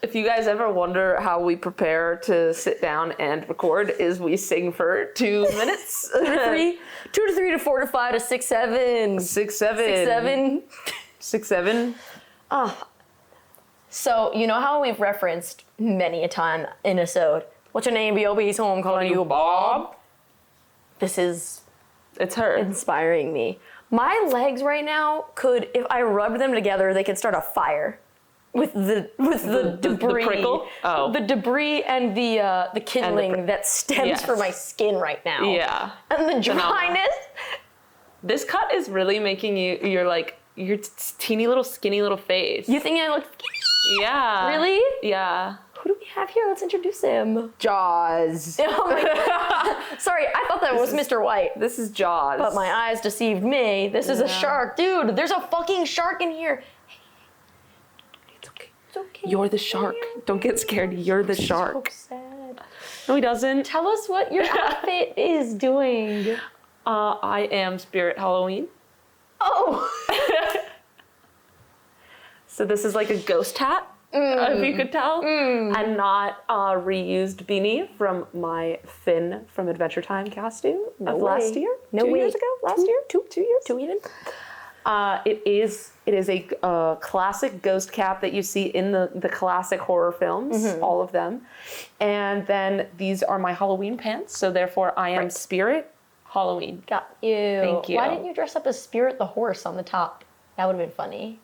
If you guys ever wonder how we prepare to sit down and record, is we sing for 2 minutes. 2 to 3 to 4 to 5 to 6, 7. 6, 7. 6, 7. So, you know how we've referenced many a time in a sode, what's your name, B.O.B., so I'm calling you Bob? This is... It's her. Inspiring me. My legs right now could, if I rubbed them together, they could start a fire. With the debris, the prickle? Oh. The debris and the kindling that stems from my skin right now. Yeah. And the dryness. This cut is really making your teeny little skinny little face. You think I look skinny? Yeah. Really? Yeah. Who do we have here? Let's introduce him. Jaws. Oh my God. Sorry, I thought that was Mr. White. This is Jaws. But my eyes deceived me. This is a shark. Dude, there's a fucking shark in here. Okay. You're the shark. Don't get scared. You're the shark. So sad. No, he doesn't. Tell us what your outfit is doing. I am Spirit Halloween. Oh. So this is like a ghost hat, if you could tell, and not a reused beanie from my Finn from Adventure Time costume of last year. No 2 way. years ago? Last year? 2 years? 2 even? It is a classic ghost cap that you see in the classic horror films, all of them. And then these are my Halloween pants, so therefore I am Spirit Halloween. Got you. Thank you. Why didn't you dress up as Spirit the horse on the top? That would have been funny.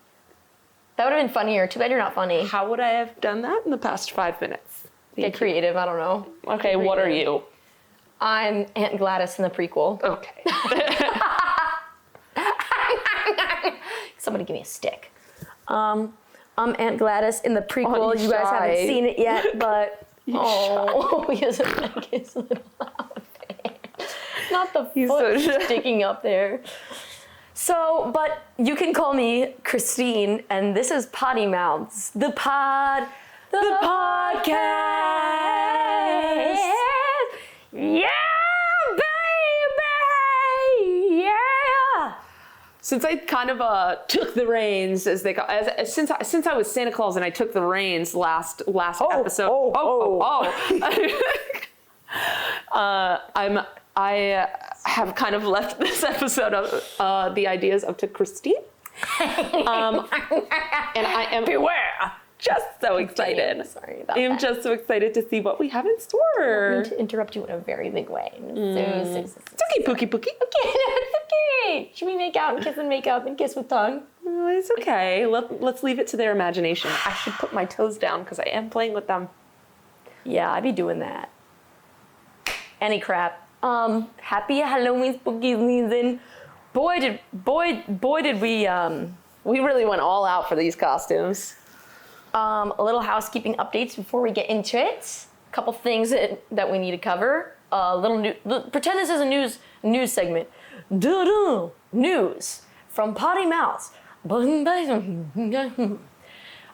That would have been funnier. Too bad you're not funny. How would I have done that in the past 5 minutes? Get creative, I don't know. Okay, what are you? I'm Aunt Gladys in the prequel. Okay. Somebody give me a stick. I'm Aunt Gladys in the prequel. You guys haven't seen it yet, but he doesn't like his little outfit. Not the foot sticking up there. So, but you can call me Christine, and this is Potty Mouths, the podcast. Yeah, baby, yeah. Since I kind of took the reins, as they call, since I was Santa Claus and I took the reins last episode. I have kind of left this episode of the ideas up to Christine, and I am just so excited. Sorry about I am that. just so excited to see what we have in store. I need to interrupt you in a very big way. It's okay, Pookie Pookie. Okay, no, it's okay. Should we make out and kiss and make up and kiss with tongue? Oh, it's okay. Let's leave it to their imagination. I should put my toes down because I am playing with them. Yeah, I'd be doing that. Any crap. Happy Halloween spooky season. Boy did we really went all out for these costumes. A little housekeeping updates before we get into it. A couple things that we need to cover. Pretend this is a news segment. News from Potty Mouths.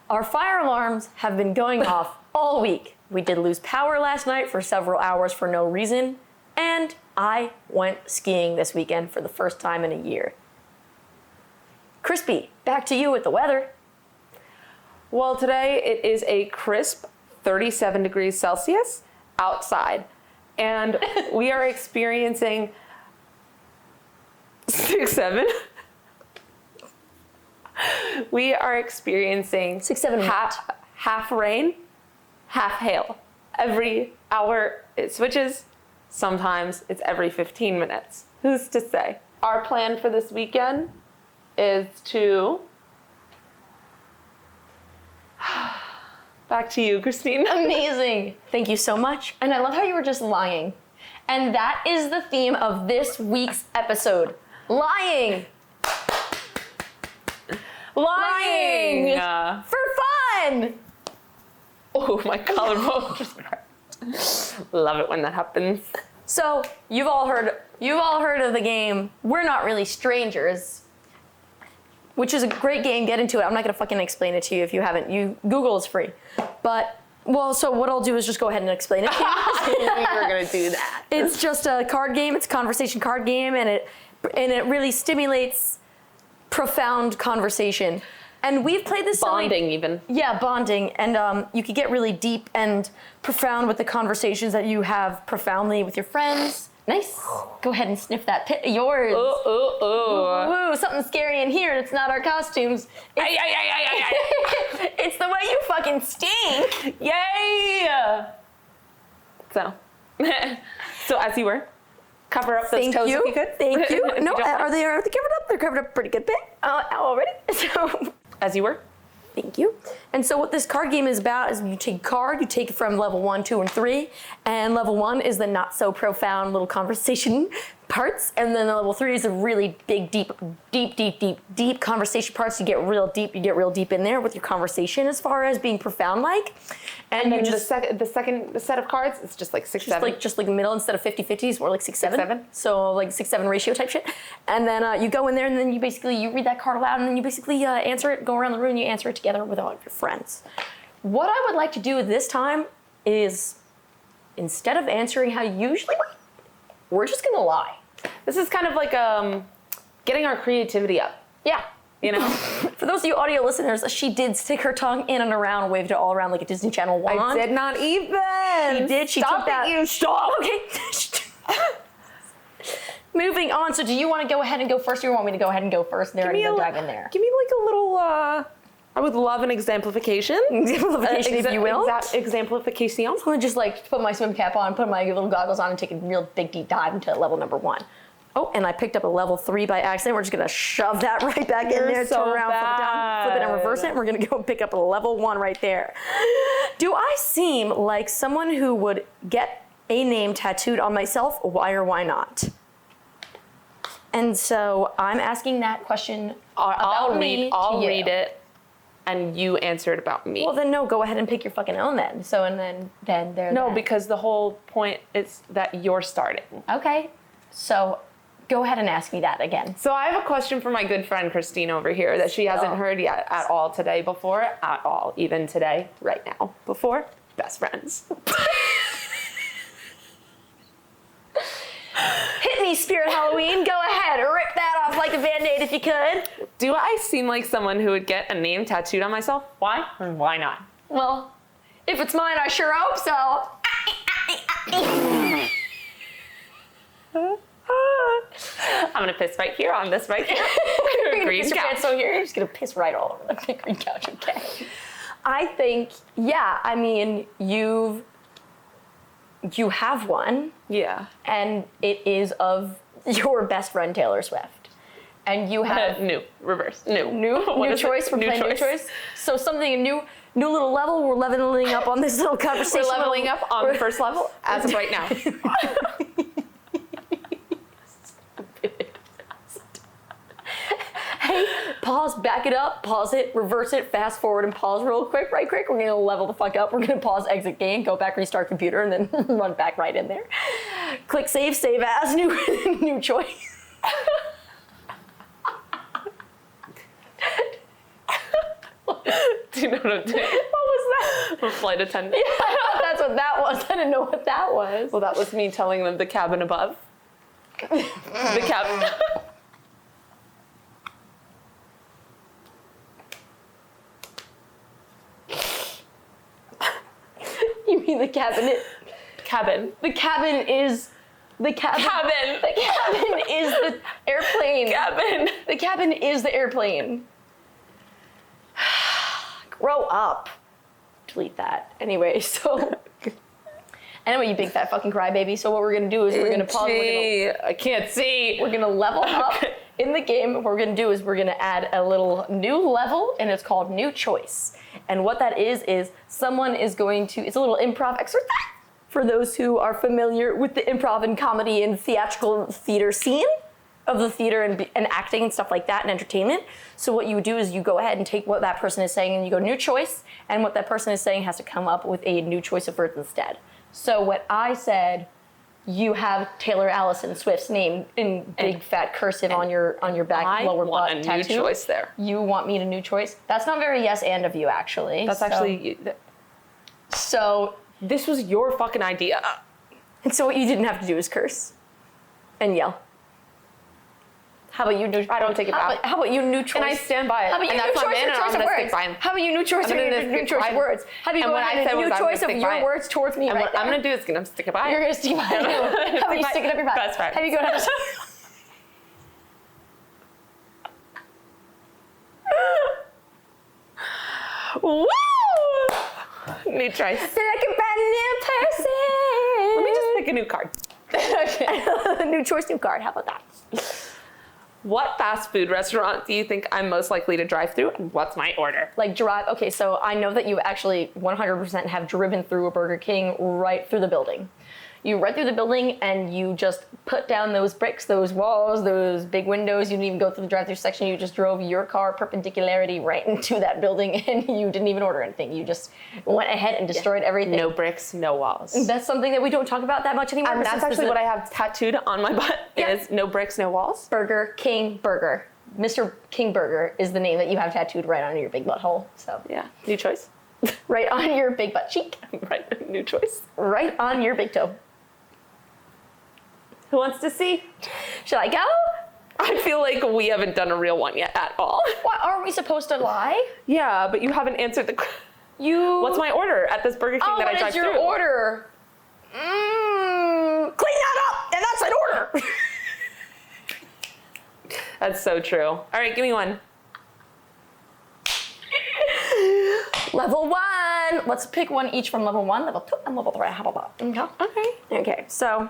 Our fire alarms have been going off all week. We did lose power last night for several hours for no reason. And I went skiing this weekend for the first time in a year. Crispy, back to you with the weather. Well, today it is a crisp 37 degrees Celsius outside. And we are experiencing 6, 7. We are experiencing 6, 7 half rain, half hail. Every hour it switches. Sometimes it's every 15 minutes. Who's to say? Our plan for this weekend is to... Back to you, Christine. Amazing. Thank you so much. And I love how you were just lying. And that is the theme of this week's episode. Lying. Lying. For fun. Oh, my collarbone just cracked. Love it when that happens. So you've all heard of the game We're Not Really Strangers. which is a great game. Get into it. I'm not gonna fucking explain it to you if you haven't. Google is free. But, well, so what I'll do is just go ahead and explain it to you. You're gonna do that. It's just a card game. It's a conversation card game, and it really stimulates profound conversation. And we've played this Bonding even. Yeah, bonding. And you could get really deep and profound with the conversations that you have profoundly with your friends. Nice. Go ahead and sniff that pit of yours. Ooh, something scary in here. It's not our costumes. It's the way you fucking stink. Yay! So, so as you were, cover up those toes if you could. Thank you. No, are they covered up? They're covered up a pretty good bit already. So, as you were. Thank you. And so what this card game is about is you take a card, you take it from level 1, 2, and 3, and level 1 is the not so profound little conversation parts, and then the level 3 is a really big, deep conversation parts. You get real deep in there with your conversation as far as being profound like. And then the second set of cards, it's just like 6, 7. Just like middle instead of 50-50, it's more like 6, 7. 7. So like 6-7 ratio type shit. And then you go in there and then you read that card aloud and then you basically answer it, go around the room and you answer it together with all of your friends. What I would like to do this time is, instead of answering how you usually would, we're just gonna lie. This is kind of like getting our creativity up. Yeah. You know? For those of you audio listeners, she did stick her tongue in and around and waved it all around like a Disney Channel wand. I did not even. She did. She Stop took that. You stop. Okay. Moving on. So do you want to go ahead and go first, or you want me to go ahead and go first and then dive in there? Give me like a little, I would love an exemplification. Exemplification, if you will. Exemplification. I'm going to just like put my swim cap on, put my little goggles on, and take a real big deep dive into level number 1. Oh, and I picked up a level 3 by accident. We're just going to shove that right back in there, turn around, flip it and reverse it. And we're going to go pick up a level 1 right there. Do I seem like someone who would get a name tattooed on myself? Why or why not? And so I'm asking that question I'll read it, and you answer it about me. Well, then no, go ahead and pick your fucking own then. So, and then there. No, because the whole point is that you're starting. Okay, so go ahead and ask me that again. So I have a question for my good friend Christine over here that she hasn't heard yet at all today before, at all, even today, right now, before. Best friends. Hit me, Spirit Halloween. Go ahead, rip that off like a Band-Aid if you could. Do I seem like someone who would get a name tattooed on myself? Why or why not? Well, if it's mine, I sure hope so. I'm gonna piss right here on this right here. You're gonna Green piss your couch. pants over here. You're just gonna piss right all over the green couch. Okay. I think, yeah. I mean, you have one. Yeah. And it is of your best friend Taylor Swift. And you have New choice. We're playing new choice. So something new little level. We're leveling up on this little conversation. We're leveling up on the first level as of right now. Hey, pause, back it up, pause it, reverse it, fast forward, and pause real quick, right quick. We're gonna level the fuck up. We're gonna pause, exit game, go back, restart computer, and then run back right in there. Click save as, new choice. Do you know what I'm doing? What was that? I'm a flight attendant. Yeah, that's what that was. I didn't know what that was. Well, that was me telling them the cabin above. The cabin. You mean the cabinet? Cabin. The cabin is the cabin. Cabin. The cabin is the airplane. Cabin. The cabin is the airplane. Grow up. Delete that. Anyway, so. Anyway, you big fat fucking crybaby. So what we're gonna do is we're gonna pause. I can't see. We're gonna level up in the game. What we're gonna do is we're gonna add a little new level, and it's called New Choice. And what that is someone is going to. It's a little improv exercise for those who are familiar with the improv and comedy and theatrical theater scene of the theater and acting and stuff like that and entertainment. So what you would do is you go ahead and take what that person is saying and you go new choice, and what that person is saying has to come up with a new choice of words instead. So what I said you have Taylor Allison Swift's name in big fat cursive on your back lower butt tattoo. I want a new choice there. You want me a new choice? That's not very yes and of you, actually. That's actually... So... This was your fucking idea. And so what you didn't have to do is curse. And yell. How about you? I don't take it back. How about you? New choice. And I stand by it. How about you? And New that's my choice man, of and I'm choice of gonna stick words. by him. How about you? New choice of words. How about you And go what I ahead said and was new I'm gonna choice of stick by your it. words towards me And right what now? I'm gonna do is gonna stick it by You're it. gonna stick by it. How about you stick it up your butt? Best friend. Have you go ahead? Woo! New choice. Like a brand new person. Let me just pick a new card. Okay. New choice, new card. How about that? What fast food restaurant do you think I'm most likely to drive through, and what's my order? Like drive. Okay, so I know that you actually 100% have driven through a Burger King right through the building. You right through the building and you just put down those bricks, those walls, those big windows. You didn't even go through the drive-through section. You just drove your car perpendicularity right into that building and you didn't even order anything. You just went ahead and destroyed everything. No bricks, no walls. That's something that we don't talk about that much anymore. And that's actually what I have tattooed on my butt is no bricks, no walls. Burger King Burger. Mr. King Burger is the name that you have tattooed right on your big butthole. So yeah, new choice. Right on your big butt cheek. Right, new choice. Right on your big toe. Who wants to see? Should I go? I feel like we haven't done a real one yet at all. What, aren't we supposed to lie? Yeah, but you haven't answered the question. What's my order at this Burger King that I drive through? What is your order? Clean that up, and that's an order. That's so true. All right, give me one. Level 1. Let's pick one each from level 1, level 2, and level 3. How about that? Okay. Okay, so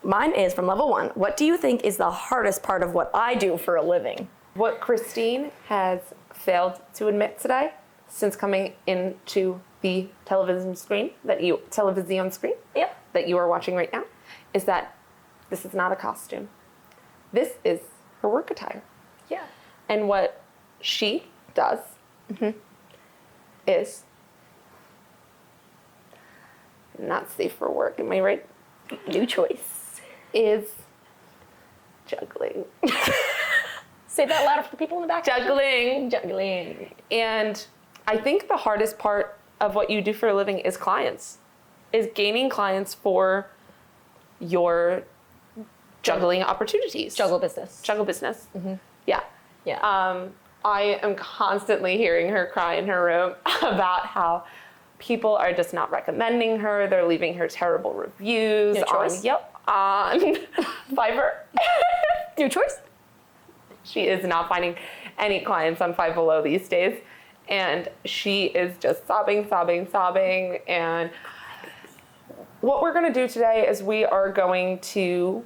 mine is from level 1. What do you think is the hardest part of what I do for a living? What Christine has failed to admit today, since coming into the television screen that you are watching right now, is that this is not a costume. This is her work attire. Yeah. And what she does is not safe for work. Am I right? New choice. Is juggling. Say that louder for the people in the back. Juggling. Juggling. And I think the hardest part of what you do for a living is clients, is gaining clients for your juggling opportunities. Juggle business. Juggle business. Yeah. Yeah. I am constantly hearing her cry in her room about how people are just not recommending her. They're leaving her terrible reviews on Fiverr. New choice. She is not finding any clients on Five Below these days. And she is just sobbing. And what we're going to do today is we are going to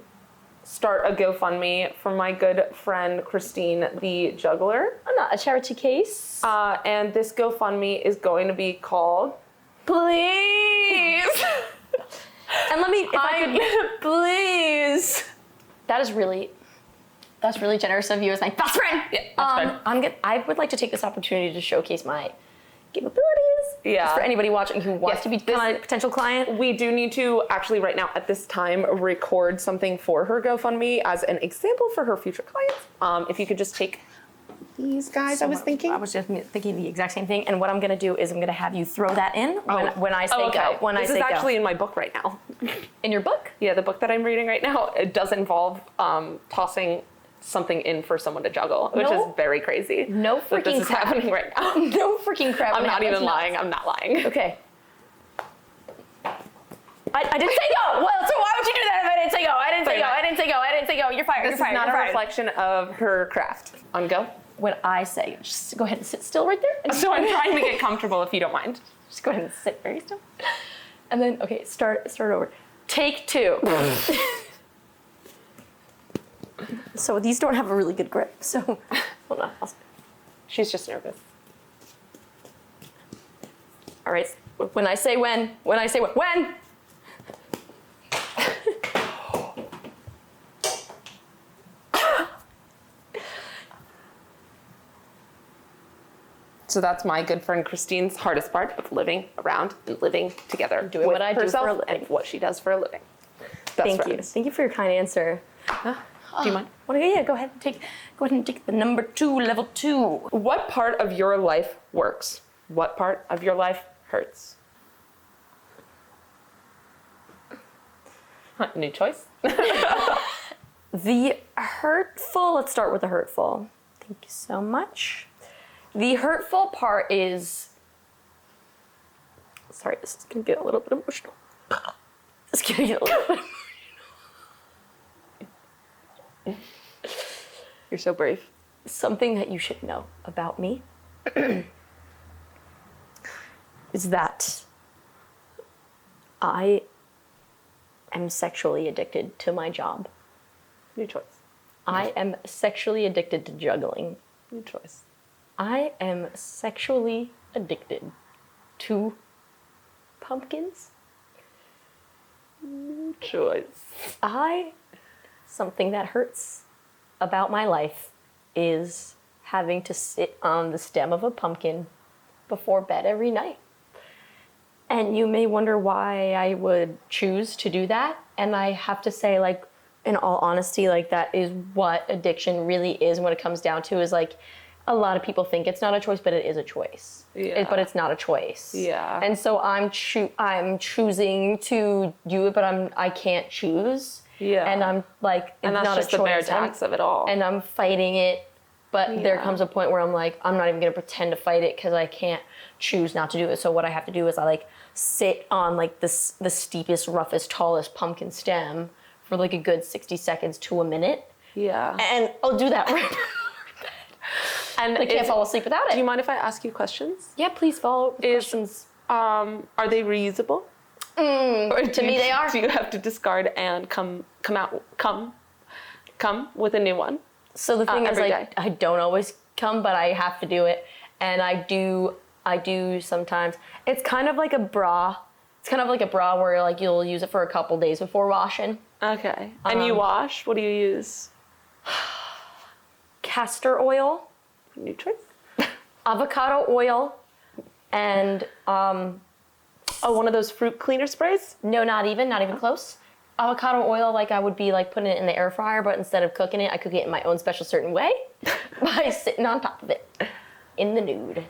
start a GoFundMe for my good friend Christine the Juggler. I'm not a charity case. And this GoFundMe is going to be called Please. And let me, if I could, please. That's really generous of you as my best friend. Yeah, that's fine. I would like to take this opportunity to showcase my capabilities. Yeah. Just for anybody watching who wants to become a potential client. We do need to actually right now at this time record something for her GoFundMe as an example for her future clients. If you could just take these guys, I was just thinking the exact same thing. And what I'm going to do is I'm going to have you throw that in when I say go. When this I say is actually go. in my book right now. In your book? Yeah, the book that I'm reading right now, it does involve tossing something in for someone to juggle, which is very crazy. No freaking this is crap. happening right now. No freaking crap. I'm not even lying. I'm not lying. Okay. I didn't say go. Well, so why would you do that if I didn't say go? I didn't say go. You're fired. This is not a reflection of her craft. On go. When I say, just go ahead and sit still right there. So I'm trying to get comfortable if you don't mind. Just go ahead and sit very still. And then, okay, start over. Take 2. So these don't have a really good grip. So, hold on. She's just nervous. All right. When I say when. So that's my good friend Christine's hardest part of living around and living together. Doing what I do for a herself living. and what she does for a living. Thank you. friends. Thank you for your kind answer. Do you mind? Yeah, go ahead. Go ahead and take the number 2, level 2. What part of your life works? What part of your life hurts? New choice. The hurtful, let's start with the hurtful. Thank you so much. The hurtful part is, sorry, this is gonna get a little bit emotional. It's gonna get a little bit emotional. You're so brave. Something that you should know about me is that I am sexually addicted to my job. New choice. I am sexually addicted to juggling. New choice. I am sexually addicted to pumpkins. New choice. Something that hurts about my life is having to sit on the stem of a pumpkin before bed every night. And you may wonder why I would choose to do that. And I have to say, like, in all honesty, like, that is what addiction really is when it comes down to, is like, a lot of people think it's not a choice, but it is a choice. Yeah. But it's not a choice. Yeah. And so I'm choosing to do it, but I can't choose. Yeah. And I'm like, it's And that's not just a the bare choice. tax of it all. And I'm fighting it, but there Yeah. comes a point where I'm like, I'm not even gonna pretend to fight it because I can't choose not to do it. So what I have to do is I like sit on like the steepest, roughest, tallest pumpkin stem for like a good 60 seconds to a minute. Yeah. And I'll do that right. And I can't fall asleep without it. Do you mind if I ask you questions? Yeah, please follow up with questions. Are they reusable? Or To me, they are. Do you have to discard and come with a new one? So the thing is, every like, day. I don't always come, but I have to do it, and I do sometimes. It's kind of like a bra. It's kind of like a bra where like you'll use it for a couple days before washing. Okay. And you wash? What do you use? Castor oil, New choice. avocado oil, and Oh, one of those fruit cleaner sprays? no, not even close. Avocado oil, like I would be like putting it in the air fryer, but instead of cooking it, I cook it in my own special certain way by sitting on top of it in the nude.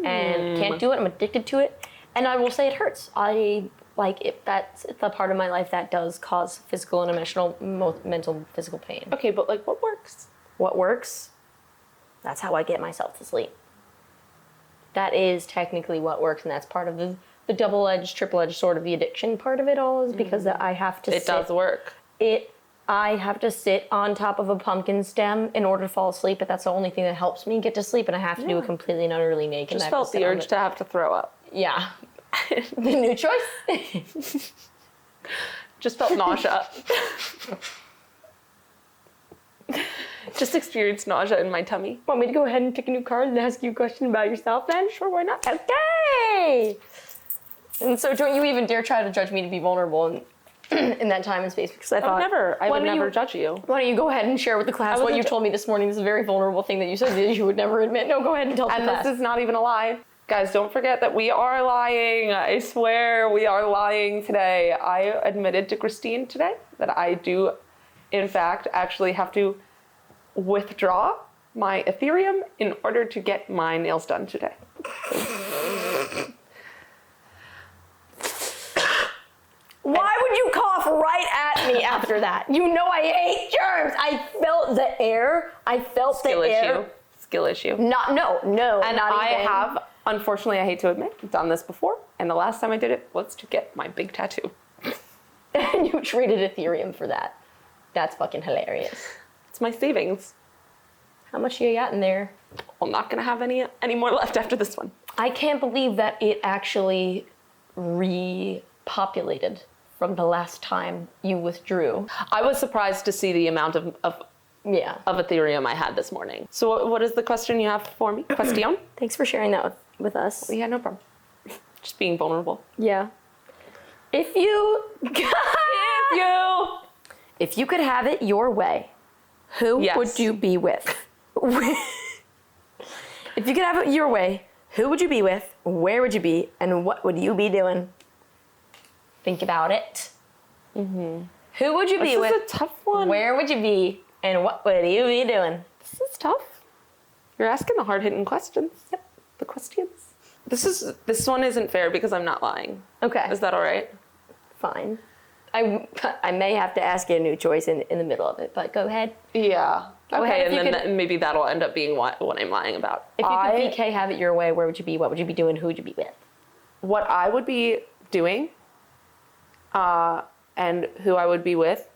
And can't do it. I'm addicted to it, and I will say it hurts. I like it. It's a part of my life that does cause physical and emotional, mental, physical pain. Okay, but like what works? What works? That's how I get myself to sleep. That is technically what works, and that's part of the double-edged, triple-edged sword of the addiction part of it all, is because that I have to It does work. I have to sit on top of a pumpkin stem in order to fall asleep, but that's the only thing that helps me get to sleep, and I have to do it completely and utterly naked. Just and I have felt to the sit on urge to have to throw up. Yeah. The new choice. Just felt nausea. Just experienced nausea in my tummy. Want me to go ahead and pick a new card and ask you a question about yourself then? Sure, why not? Okay. And so don't you even dare try to judge me to be vulnerable in that time and space, because I thought I would never judge you. Why don't you go ahead and share with the class what you told me this morning? This is a very vulnerable thing that you said that you would never admit. No, go ahead and tell the class. And this is not even a lie. Guys, don't forget that we are lying. I swear we are lying today. I admitted to Christine today that I do, in fact, actually have to withdraw my Ethereum in order to get my nails done today. Why would you cough right at me after that? You know I hate germs. I felt the air. I felt the air. Skill issue. No. And not I even. have, unfortunately, I hate to admit, done this before. And the last time I did it was to get my big tattoo. And you traded Ethereum for that. That's fucking hilarious. It's my savings. How much you got in there? I'm not gonna have any more left after this one. I can't believe that it actually repopulated from the last time you withdrew. I was surprised to see the amount of Ethereum I had this morning. So what is the question you have for me? Question? Thanks for sharing that with us. Yeah, no problem. Just being vulnerable. Yeah. If you could have it your way, who would you be with? If you could have it your way, who would you be with? Where would you be? And what would you be doing? Think about it. Mm-hmm. Who would you be with? This is a tough one. Where would you be? And what would you be doing? This is tough. You're asking the hard-hitting questions. Yep. The questions. This one isn't fair because I'm not lying. Okay. Is that all right? Fine. I may have to ask you a new choice in the middle of it, but go ahead. Yeah. Go Okay, ahead, and then maybe that'll end up being what I'm lying about. If you could BK have it your way, where would you be? What would you be doing? Who would you be with? What I would be doing, and who I would be with,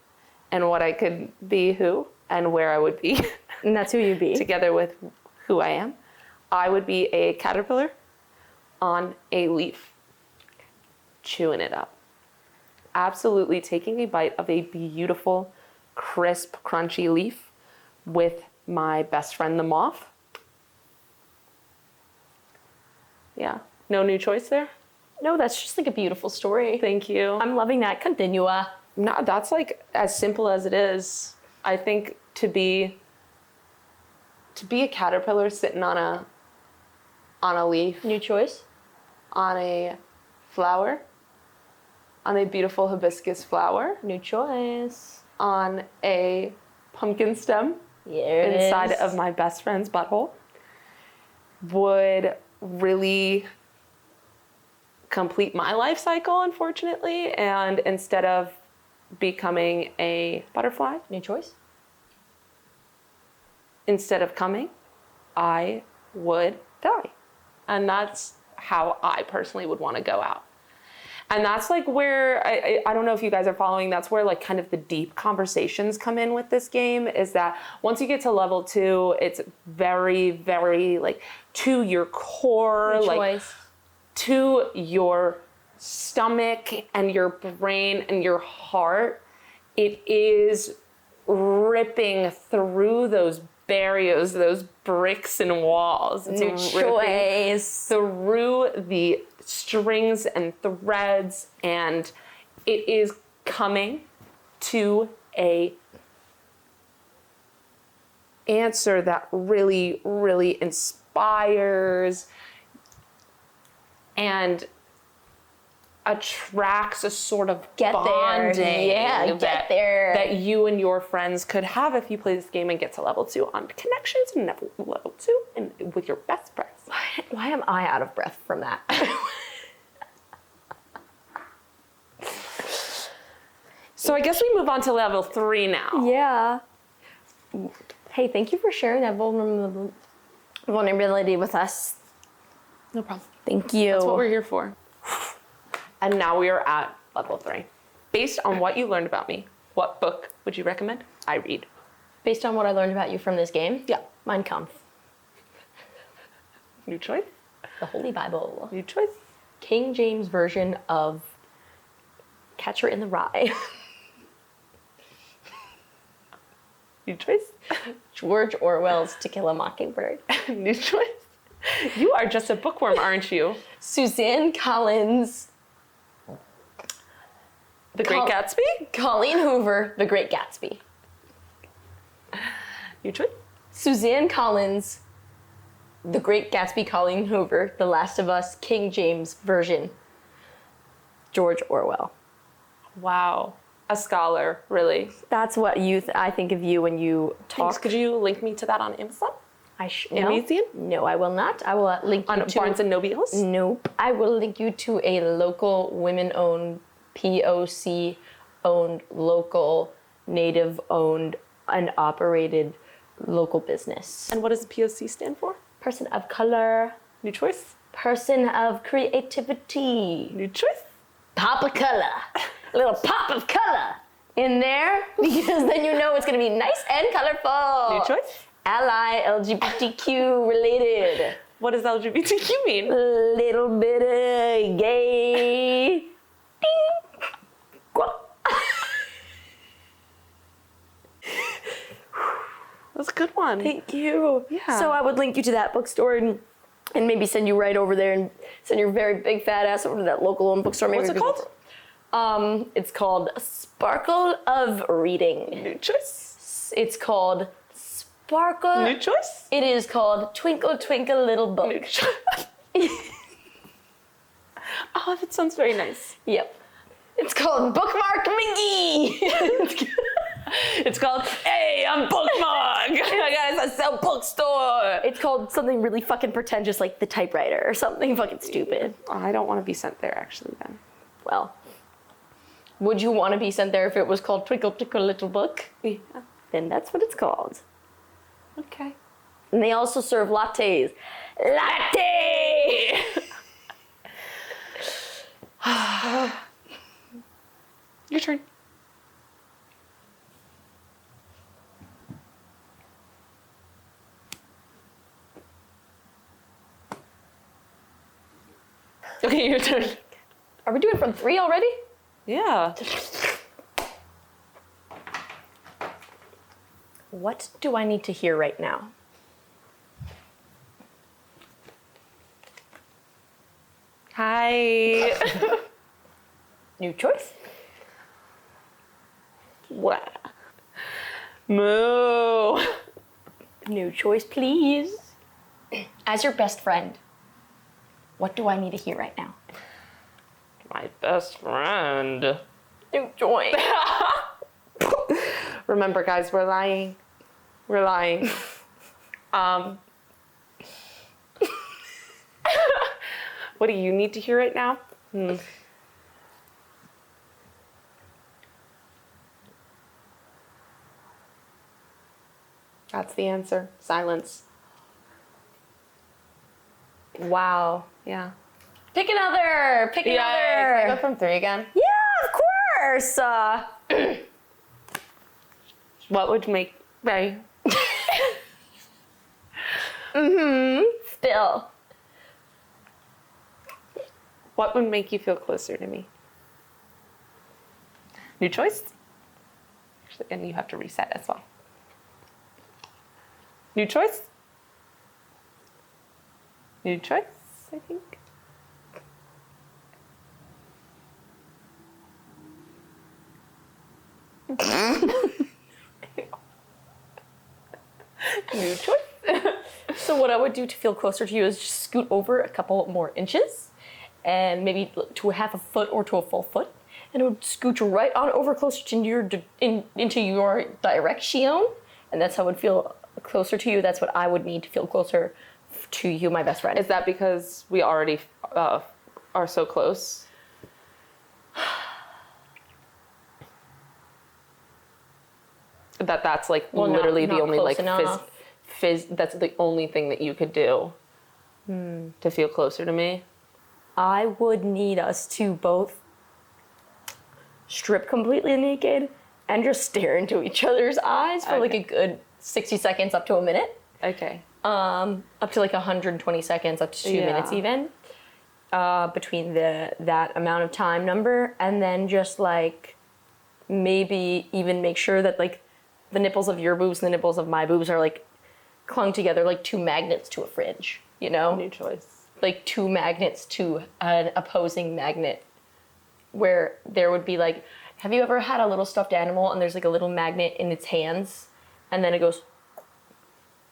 and what I could be who, and where I would be. And that's who you'd be. Together with who I am. I would be a caterpillar on a leaf, chewing it up. Absolutely taking a bite of a beautiful, crisp, crunchy leaf with my best friend, the moth. Yeah. No new choice there? No, that's just like a beautiful story. Thank you. I'm loving that. Continua. No, that's like as simple as it is. I think to be a caterpillar sitting on a leaf, New choice? on a flower, on a beautiful hibiscus flower, New choice. on a pumpkin stem inside of my best friend's butthole, would really complete my life cycle, unfortunately. And instead of becoming a butterfly, New choice? instead of coming, I would die. And that's how I personally would want to go out. And that's like where, I don't know if you guys are following, that's where like kind of the deep conversations come in with this game, is that once you get to level 2, it's very, very like to your core, New like choice. to your stomach and your brain and your heart. It is ripping through those barriers, those bricks and walls. It's New ripping choice. through the strings and threads, and it is coming to a answer that really, really inspires and attracts a sort of bonding that you and your friends could have if you play this game and get to level 2 on connections and level 2 and with your best friends. Why am I out of breath from that? So I guess we move on to level 3 now. Yeah. Hey, thank you for sharing that vulnerability with us. No problem. Thank you. That's what we're here for. And now we are at level 3. Based on what you learned about me, what book would you recommend I read? Based on what I learned about you from this game? Yeah. Mein Kampf. New choice? The Holy Bible. New choice? King James version of Catcher in the Rye. New choice? George Orwell's To Kill a Mockingbird. New choice? You are just a bookworm, aren't you? Suzanne Collins. The Great Gatsby? Colleen Hoover, The Great Gatsby. New choice? Suzanne Collins, The Great Gatsby, Colleen Hoover, The Last of Us, King James version. George Orwell. Wow. A scholar, really. That's what I think of you when you talk. Thanks. Could you link me to that on Amazon? No. Amazon? No, I will not. I will link you On to Barnes and Nobles? Nope. I will link you to a local women-owned, POC-owned, local, native-owned, and operated local business. And what does POC stand for? Person of color. New choice? Person of creativity. New choice? Pop of color. A little pop of color in there, because then you know it's going to be nice and colorful. New choice? Ally, LGBTQ related. What does LGBTQ mean? Little bit of gay. Ding. That's a good one. Thank you. Yeah. So I would link you to that bookstore and maybe send you right over there and send your very big fat ass over to that local owned bookstore. Maybe What's it called? It's called Sparkle of Reading. New choice? It's called Sparkle. New choice? It is called Twinkle Twinkle Little Book. New choice. Oh, that sounds very nice. Yep. It's called Bookmark McGee. It's called, hey, I'm Bookmark. I got a self-bookstore. It's called something really fucking pretentious, like the typewriter or something fucking stupid. I don't want to be sent there, actually, then. Well, would you want to be sent there if it was called Twinkle Twinkle Little Book? Yeah. Then that's what it's called. Okay. And they also serve lattes. Latte! Your turn. Okay, your turn. Are we doing from 3 already? Yeah. What do I need to hear right now? Hi. New choice? What? Moo. New choice, please. As your best friend, what do I need to hear right now? My best friend. New choice. Remember, guys, we're lying. We're lying. What do you need to hear right now? That's the answer. Silence. Wow. Yeah. Pick another. Pick Can I go from 3 again? Yeah, of course. What would make right? Still. What would make you feel closer to me? New choice? Actually, and you have to reset as well. New choice? New choice, I think. New choice. So what I would do to feel closer to you is just scoot over a couple more inches and maybe to a half a foot or to a full foot. And it would scooch right on over closer to into your direction. And that's how it would feel closer to you. That's what I would need to feel closer to you, my best friend. Is that because we already are so close? That's like literally the only like that's the only thing that you could do to feel closer to me. I would need us to both strip completely naked and just stare into each other's eyes for like a good 60 seconds up to a minute. Okay. Up to like 120 seconds, up to 2 minutes even. Between that amount of time number, and then just like maybe even make sure that like the nipples of your boobs and the nipples of my boobs are like clung together like two magnets to a fridge, you know? New choice. Like two magnets to an opposing magnet, where there would be like, have you ever had a little stuffed animal and there's like a little magnet in its hands and then it goes,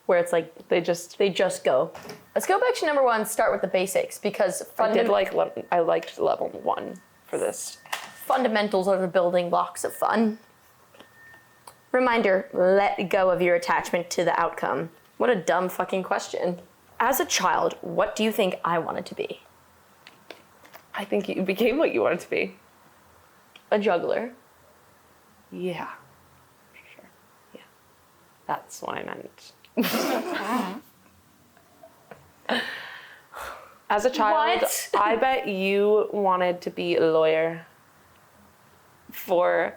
where it's like they just go. Let's go back to number 1, start with the basics, because I liked level 1 for this. Fundamentals are the building blocks of fun. Reminder, let go of your attachment to the outcome. What a dumb fucking question. As a child, what do you think I wanted to be? I think you became what you wanted to be. A juggler. Yeah. For sure. Yeah. That's what I meant. As a child, What? I bet you wanted to be a lawyer for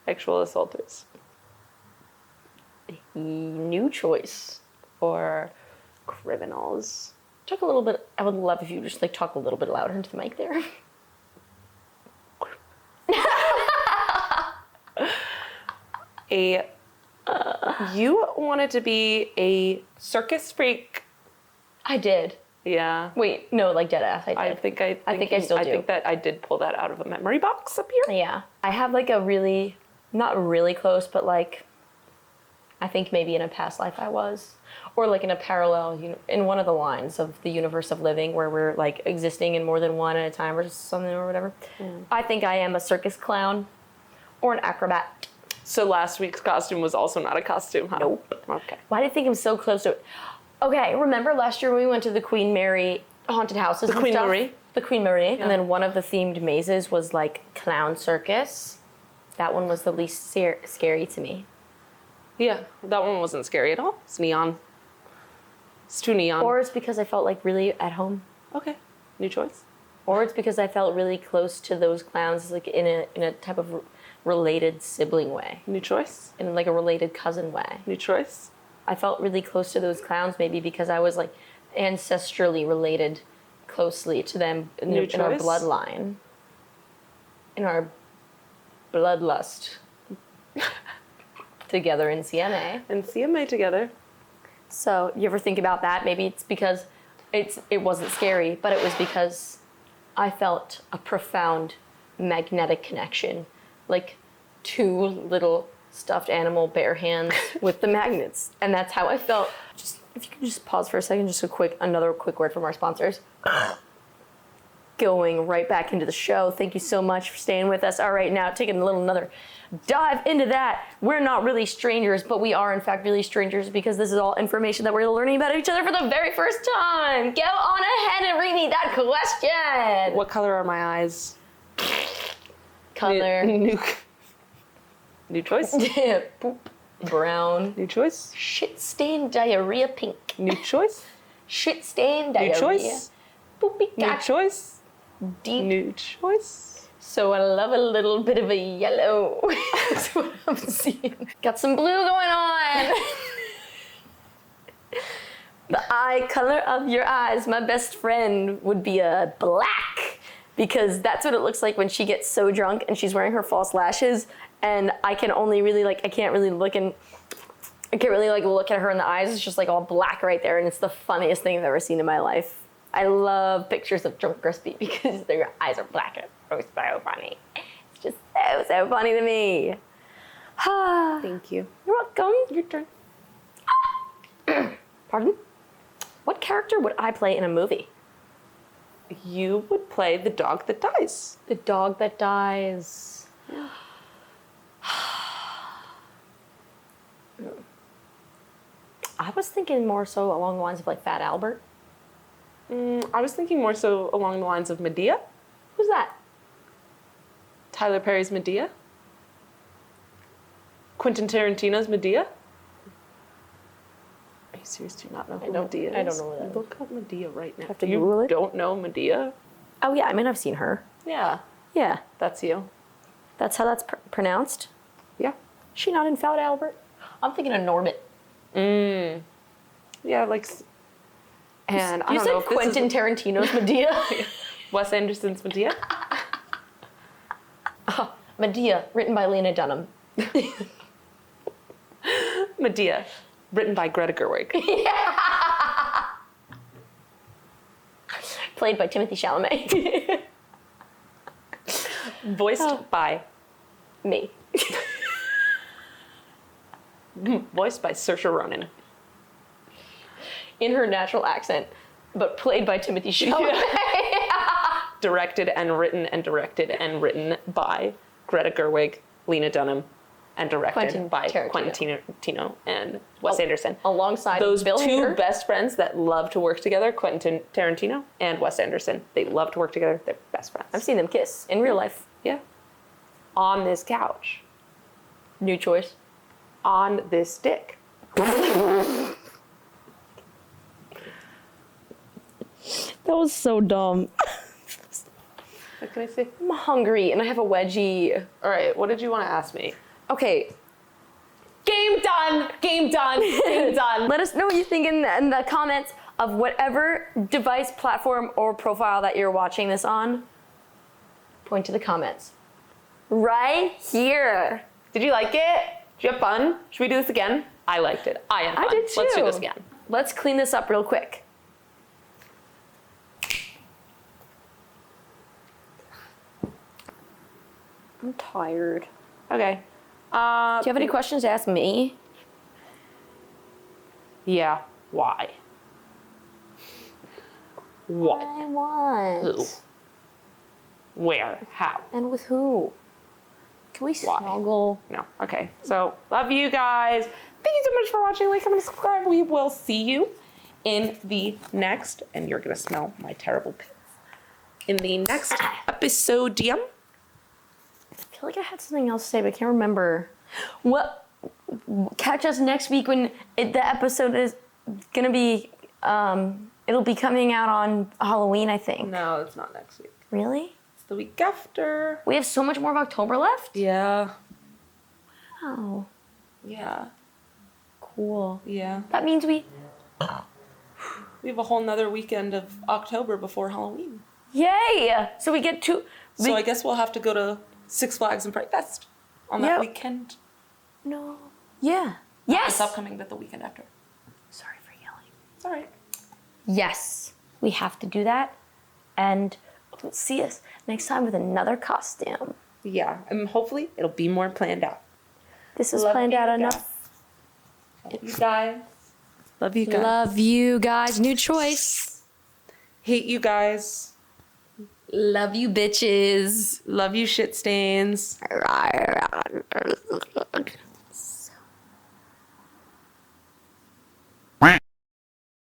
sexual assaulters. New choice. For criminals. Talk a little bit. I would love if you just like talk a little bit louder into the mic there. You wanted to be a circus freak. I did. Yeah. Wait, no, like dead ass. I did. I think I still do. I think that I did pull that out of a memory box up here. Yeah. I have like a really, not really close, but like, I think maybe in a past life I was. Or like in a parallel, in one of the lines of the universe of living where we're like existing in more than one at a time or something or whatever. I think I am a circus clown or an acrobat. So last week's costume was also not a costume, huh? Nope. Okay. Why do you think I'm so close to it? Okay, remember last year when we went to the Queen Mary haunted houses The and Queen stuff? Marie? The Queen Marie. Yeah. And then one of the themed mazes was like clown circus. That one was the least scary to me. Yeah, that one wasn't scary at all. It's neon. It's too neon. Or it's because I felt like really at home. Okay, new choice. Or it's because I felt really close to those clowns, like in a type of related sibling way, New choice. in like a related cousin way. New choice. I felt really close to those clowns, maybe because I was like ancestrally related closely to them in our choice. bloodline, in our bloodlust, together in CMA. And CMA together. So you ever think about that? Maybe it's because it wasn't scary, but it was because I felt a profound magnetic connection, like two little stuffed animal bare hands with the magnets, and that's how I felt. Just if you could just pause for a second, just another quick word from our sponsors. Going right back into the show. Thank you so much for staying with us. All right, now taking another dive into that. We're not really strangers, but we are in fact really strangers because this is all information that we're learning about each other for the very first time. Go on ahead and read me that question. What color are my eyes? Color. New choice. Poop. Brown. New choice. Shit stained diarrhea pink. New choice. Shit stained diarrhea. New choice. Poopy New cat. choice. Deep. New choice. So I love a little bit of a yellow. That's what I'm seeing. Got some blue going on. The eye color of your eyes, my best friend, would be a black, because that's what it looks like when she gets so drunk and she's wearing her false lashes, and I can only really I can't really look at her in the eyes. It's just like all black right there, and it's the funniest thing I've ever seen in my life. I love pictures of Drunk Crispy because their eyes are black and it's so funny. It's just so funny to me. Thank you. You're welcome. Your turn. Pardon? What character would I play in a movie? You would play the dog that dies. The dog that dies. I was thinking more so along the lines of like Fat Albert. I was thinking more so along the lines of Medea. Who's that? Tyler Perry's Medea. Quentin Tarantino's Medea. Are you serious? Do you not know who Medea is? I don't know who that is. Look up Medea right now. Have to you Google it? Don't know Medea? Oh yeah, I mean I've seen her. Yeah, Yeah, that's you. that's how that's pronounced. Yeah. She not in Fat Albert? I'm thinking of Norbit. Yeah, like. And I You don't said know if this Quentin is Tarantino's Medea? Wes Anderson's Medea. Medea, written by Lena Dunham. Medea, written by Greta Gerwig. Played by Timothy Chalamet. Voiced by. Me. Voiced by Saoirse Ronan. In her natural accent, but played by Timothy Chalamet. Directed and written by Greta Gerwig, Lena Dunham, and directed Quentin by Tarantino. Quentin Tarantino and Wes Anderson. Alongside Those Bill two Hader. best friends that love to work together, Quentin Tarantino and Wes Anderson. They love to work together. They're best friends. I've seen them kiss in real life. Yeah. On this couch. New choice. On this dick. That was so dumb. What can I say? I'm hungry and I have a wedgie. All right, what did you want to ask me? Okay. Game done! Game done! Game done! Let us know what you think in the comments of whatever device, platform, or profile that you're watching this on. Point to the comments. Right here. Did you like it? Did you have fun? Should we do this again? I liked it. I had fun. I did too. Let's do this again. Let's clean this up real quick. I'm tired. Okay. Do you have any questions to ask me? Yeah. Why? What? I want. Who? Where? How? And with who? Can we snuggle? No. Okay. So, love you guys. Thank you so much for watching. Like, comment, subscribe. We will see you in the next, and you're going to smell my terrible pits, in the next episode. I feel like I had something else to say, but I can't remember. What? Catch us next week when the episode is going to be, it'll be coming out on Halloween, I think. No, it's not next week. Really? It's the week after. We have so much more of October left? Yeah. Wow. Yeah. Cool. Yeah. That means we have a whole nother weekend of October before Halloween. Yay! So we get to... So I guess we'll have to go to Six Flags and Fright Fest on that weekend. No. Yeah. Not Yes! this upcoming, but the weekend after. Sorry for yelling. It's all right. Yes. We have to do that. And see us next time with another costume. Yeah, and hopefully it'll be more planned out. This is Love planned you out guys. enough. Love you guys. Love you guys. Love you guys. New choice. Hate you guys. Love you bitches. Love you shit stains.